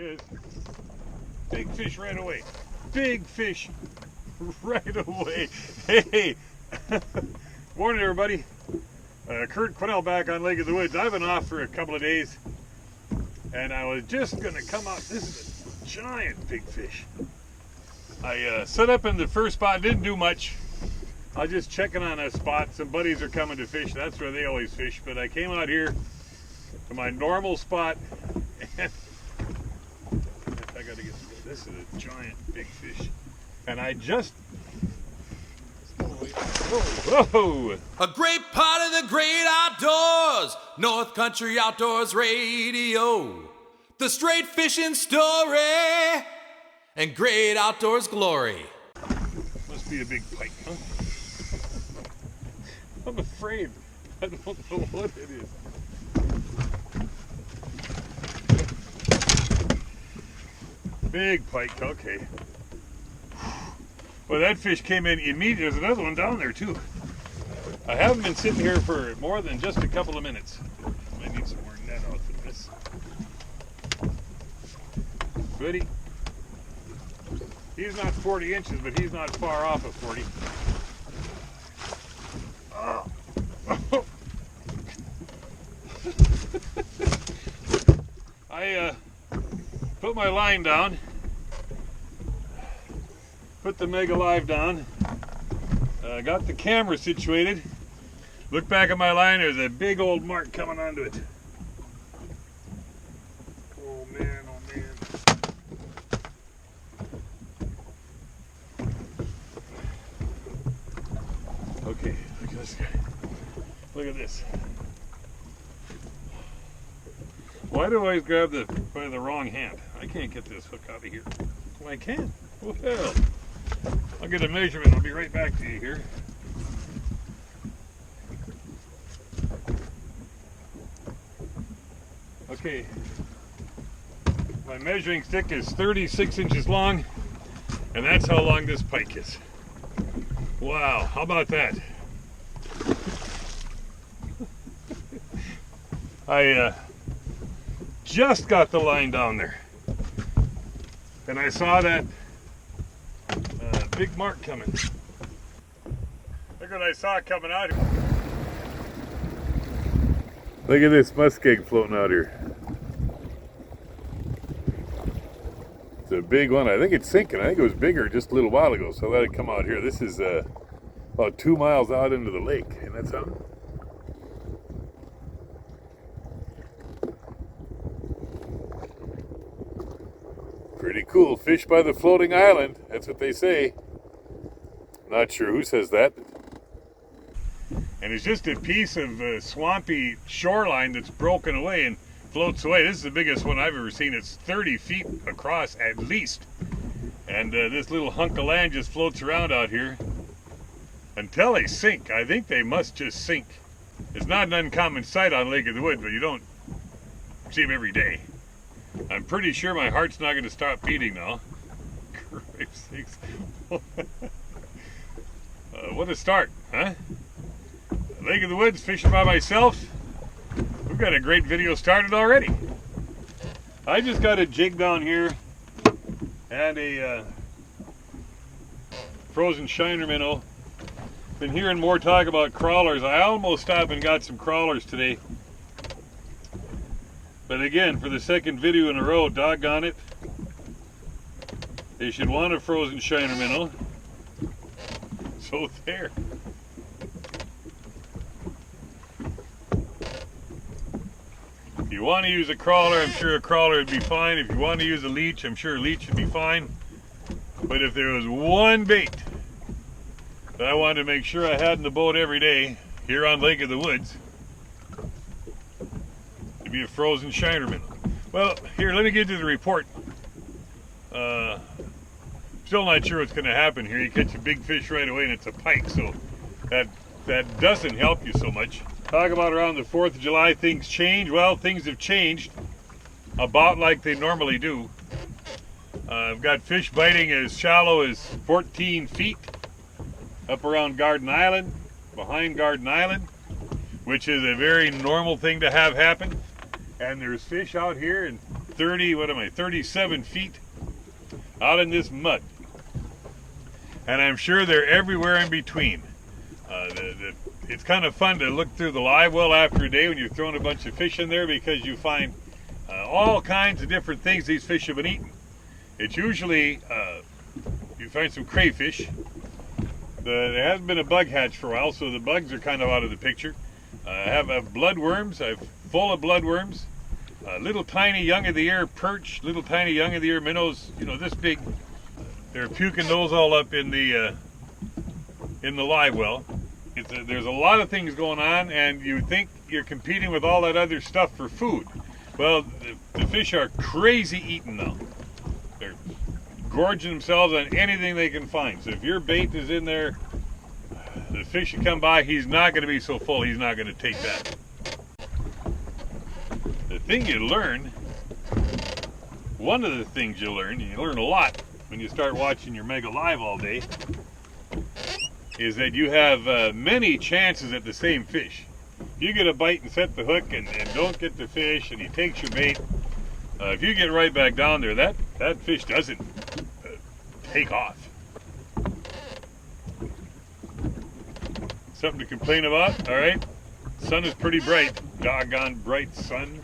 is. Big fish right away. Big fish right away. Hey, morning everybody. Kurt Quinnell back on Lake of the Woods. I've been off for a couple of days, and I was just gonna come out. This is a giant big fish. I set up in the first spot, didn't do much. I was just checking on a spot. Some buddies are coming to fish. That's where they always fish. But I came out here to my normal spot, and I gotta get this. Is a giant big fish, and I just. Whoa. A great part of the great outdoors, North Country Outdoors Radio, the straight fishing story, and great outdoors glory. Must be a big pike, huh? I'm afraid. I don't know what it is. Big pike, okay. Well, that fish came in immediately. There's another one down there, too. I haven't been sitting here for more than just a couple of minutes. I need some more net out for this. Goody. He's not 40 inches, but he's not far off of 40. Oh. I put my line down. Put the Mega Live down, got the camera situated, look back at my line, there's a big old mark coming onto it. Oh man, oh man. Okay, look at this guy. Look at this. Why do I always grab by the wrong hand? I can't get this hook out of here. Well, I can. Well. I'll get a measurement. I'll be right back to you here. Okay. My measuring stick is 36 inches long, and that's how long this pike is. Wow, how about that? I just got the line down there, and I saw that big mark coming. Look what I saw coming out here. Look at this muskeg floating out here. It's a big one. I think it's sinking. I think it was bigger just a little while ago, so I let it come out here. This is about 2 miles out into the lake, and that's how. Pretty cool. Fish by the floating island. That's what they say. Not sure who says that. And it's just a piece of swampy shoreline that's broken away and floats away. This is the biggest one I've ever seen. It's 30 feet across at least. And this little hunk of land just floats around out here until they sink. I think they must just sink. It's not an uncommon sight on Lake of the Woods, but you don't see them every day. I'm pretty sure my heart's not going to stop beating now. What a start, huh? Lake of the Woods, fishing by myself. We've got a great video started already. I just got a jig down here and a frozen shiner minnow. Been hearing more talk about crawlers. I almost stopped and got some crawlers today. But again, for the second video in a row, doggone it, they should want a frozen shiner minnow. So there. If you want to use a crawler, I'm sure a crawler would be fine. If you want to use a leech, I'm sure a leech would be fine. But if there was one bait that I wanted to make sure I had in the boat every day here on Lake of the Woods, it'd be a frozen shiner minnow. Well, here, let me get to the report. Still not sure what's going to happen here. You catch a big fish right away and it's a pike, so that doesn't help you so much. Talk about around the 4th of July, things change. Well, things have changed about like they normally do. I've got fish biting as shallow as 14 feet up around Garden Island, behind Garden Island, which is a very normal thing to have happen. And there's fish out here in 37 feet out in this mud. And I'm sure they're everywhere in between. It's kind of fun to look through the live well after a day when you're throwing a bunch of fish in there, because you find all kinds of different things these fish have been eating. It's usually, you find some crayfish. There hasn't been a bug hatch for a while, so the bugs are kind of out of the picture. I have bloodworms. I'm full of bloodworms. Little tiny young of the year perch, little tiny young of the year minnows, you know, this big. They're puking those all up in the live well. There's a lot of things going on, and you think you're competing with all that other stuff for food. Well, the fish are crazy eating now. They're gorging themselves on anything they can find. So if your bait is in there, the fish that come by, he's not going to be so full, he's not going to take that. The thing you learn, one of the things you learn a lot when you start watching your Mega Live all day, is that you have many chances at the same fish. You get a bite and set the hook and don't get the fish, and he takes your bait. If you get right back down there, that fish doesn't take off. Something to complain about? All right. Sun is pretty bright. Doggone bright sun.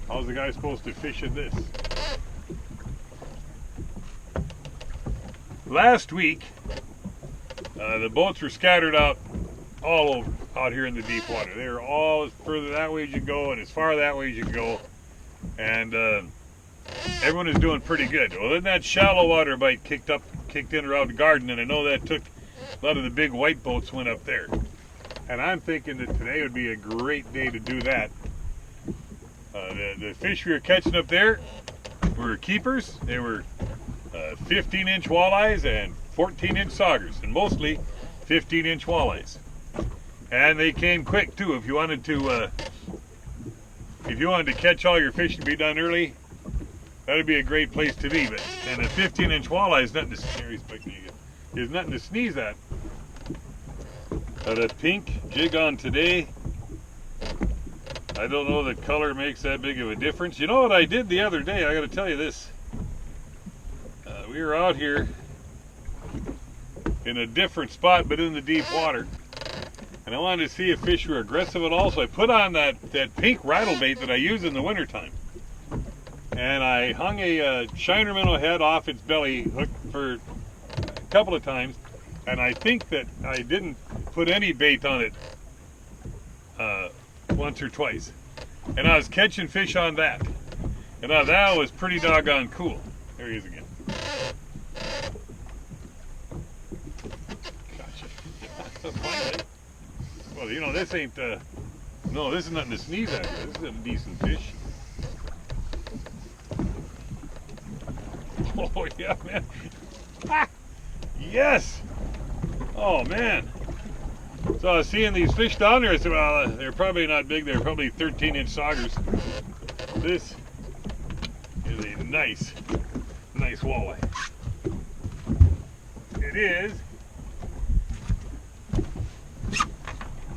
How's the guy supposed to fish in this? Last week, the boats were scattered out all over out here in the deep water. They were all as further that way as you go and as far that way as you go, and everyone is doing pretty good. Well, then that shallow water bite kicked in around the garden, and I know that took a lot of the big white boats went up there. And I'm thinking that today would be a great day to do that. The fish we were catching up there were keepers. They were 15-inch walleyes and 14-inch saugers, and mostly 15-inch walleyes. And they came quick too. If you wanted to catch all your fish and be done early, that'd be a great place to be. And a 15-inch walleye is nothing to sneeze at. Got a pink jig on today. I don't know that color makes that big of a difference. You know what I did the other day? I got to tell you this. We were out here in a different spot, but in the deep water, and I wanted to see if fish were aggressive at all. So I put on that pink rattle bait that I use in the wintertime, and I hung a shiner minnow head off its belly hook for a couple of times, and I think that I didn't put any bait on it once or twice, and I was catching fish on that, and that was pretty doggone cool. There he is again. Finally. Well, you know, this ain't no, this is nothing to sneeze at. This is a decent fish. Oh yeah, man. Ah, yes. Oh man. So I was seeing these fish down there. I said, well, they're probably not big. They're probably 13-inch saugers. This is a nice walleye. It is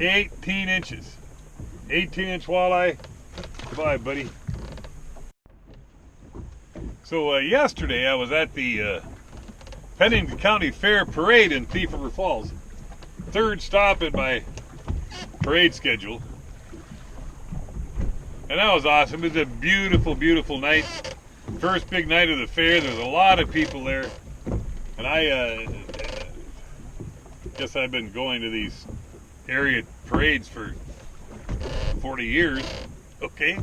18 inches. 18-inch walleye. Goodbye, buddy. So yesterday I was at the Pennington County Fair Parade in Thief River Falls. Third stop in my parade schedule. And that was awesome. It was a beautiful, beautiful night. First big night of the fair. There's a lot of people there. And I guess I've been going to these area parades for 40 years, okay?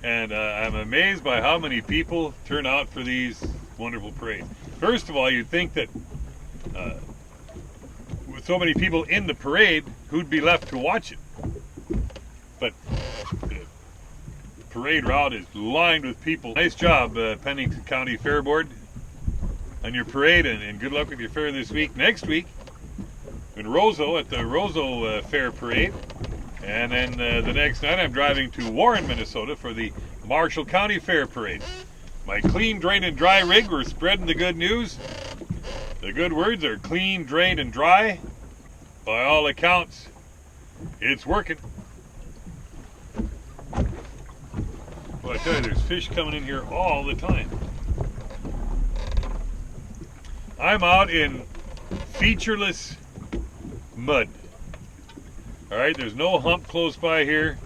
And I'm amazed by how many people turn out for these wonderful parades. First of all, you'd think that with so many people in the parade, who'd be left to watch it? But the parade route is lined with people. Nice job, Pennington County Fair Board, on your parade, and good luck with your fair this week. Next week, in Roseau at the Roseau Fair Parade, and then the next night I'm driving to Warren, Minnesota for the Marshall County Fair Parade. My clean, drain, and dry rig, we're spreading the good news. The good words are clean, drained, and dry. By all accounts, it's working. Well, I tell you, there's fish coming in here all the time. I'm out in featureless mud. All right, there's no hump close by here.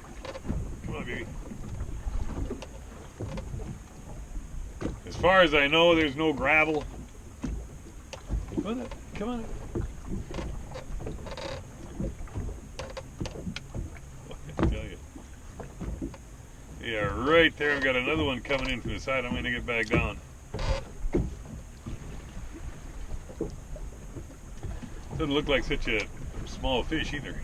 Come on, baby. As far as I know, there's no gravel. Come on, come on. I tell you. Yeah, right there. I've got another one coming in from the side. I'm going to get back down. Doesn't look like such a small fish either.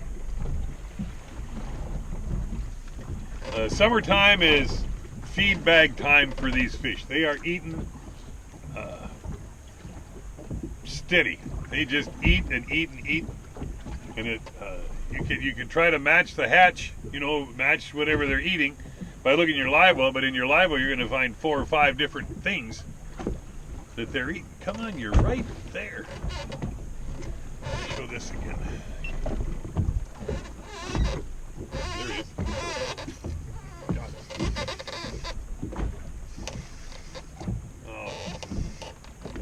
Summertime is feed bag time for these fish. They are eating steady. They just eat and eat and eat. And you can try to match the hatch, match whatever they're eating by looking at your live well. But in your live well, you're going to find 4 or 5 different things that they're eating. Come on, you're right there. Show this again. There he is. Got it. Oh,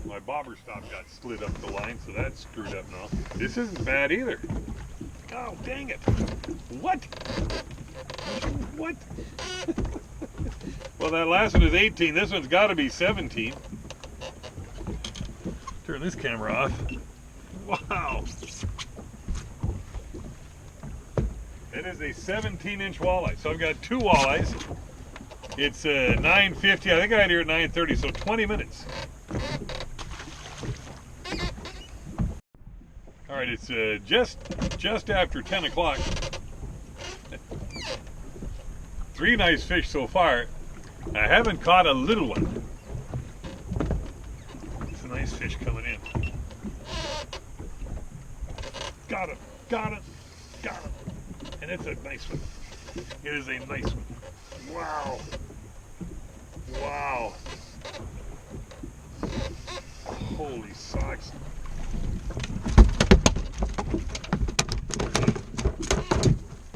my bobber stop got slid up the line, so that's screwed up now. This isn't bad either. Oh, dang it. What? What? Well, that last one is 18. This one's got to be 17. Turn this camera off. Wow. That is a 17-inch walleye. So I've got 2 walleyes. It's 9:50. I think I got here at 9:30, so 20 minutes. All right, it's just after 10 o'clock. 3 nice fish so far. I haven't caught a little one. It's a nice fish coming in. Got him, got him, got him. And it's a nice one. It is a nice one. Wow. Wow. Holy socks.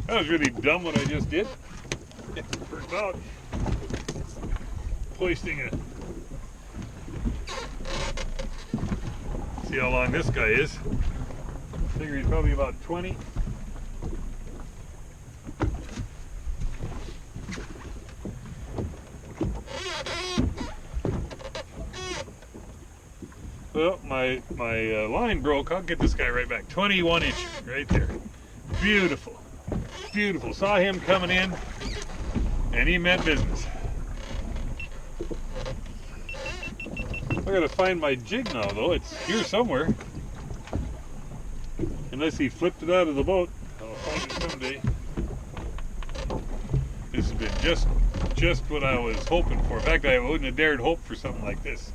That was really dumb what I just did. It worked out. Hoisting a... See how long this guy is. I figure he's probably about 20. Well, my line broke. I'll get this guy right back. 21 inch right there. Beautiful. Beautiful. Saw him coming in and he meant business. I gotta find my jig now though. It's here somewhere. Unless he flipped it out of the boat. I'll find it someday. This has been just what I was hoping for. In fact, I wouldn't have dared hope for something like this.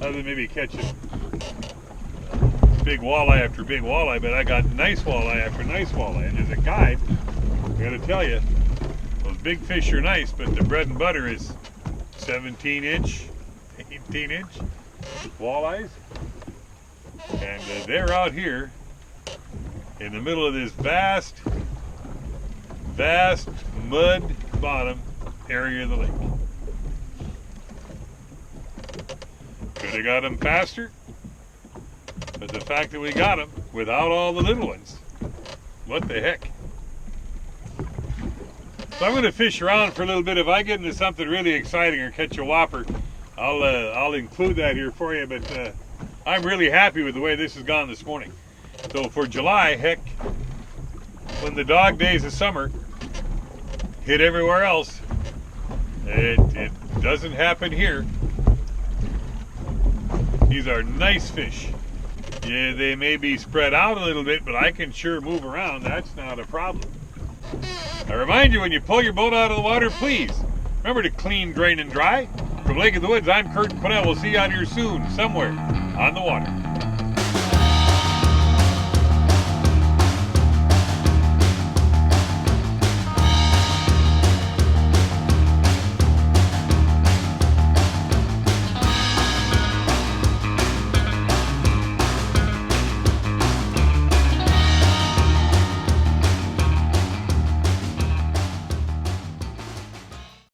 Other than maybe catching big walleye after big walleye, but I got nice walleye after nice walleye. And as a guide, I gotta tell you, those big fish are nice, but the bread and butter is 17-inch, 18-inch walleyes. And they're out here in the middle of this vast mud bottom area of the lake. Could have got them faster, but the fact that we got them without all the little ones, what the heck? So I'm going to fish around for a little bit. If I get into something really exciting or catch a whopper, I'll include that here for you. But I'm really happy with the way this has gone this morning. So for July, heck, when the dog days of summer hit everywhere else, it doesn't happen here. These are nice fish. Yeah, they may be spread out a little bit, but I can sure move around. That's not a problem. I remind you, when you pull your boat out of the water, please remember to clean, drain, and dry. From Lake of the Woods, I'm Kurt Quinnell. We'll see you out here soon, somewhere on the water.